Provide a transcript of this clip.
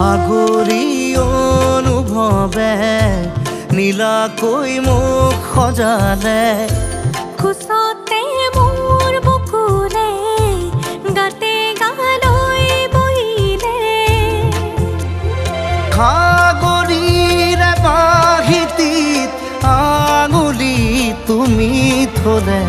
আগৰি অনুভৱে নীলাকৈ মোক সজালে, খোজতে মোৰ বুকুৰে গাতে গালৈ বহিলে, সাগৰীৰে বাহিতিত আঙুলি তুমি থলে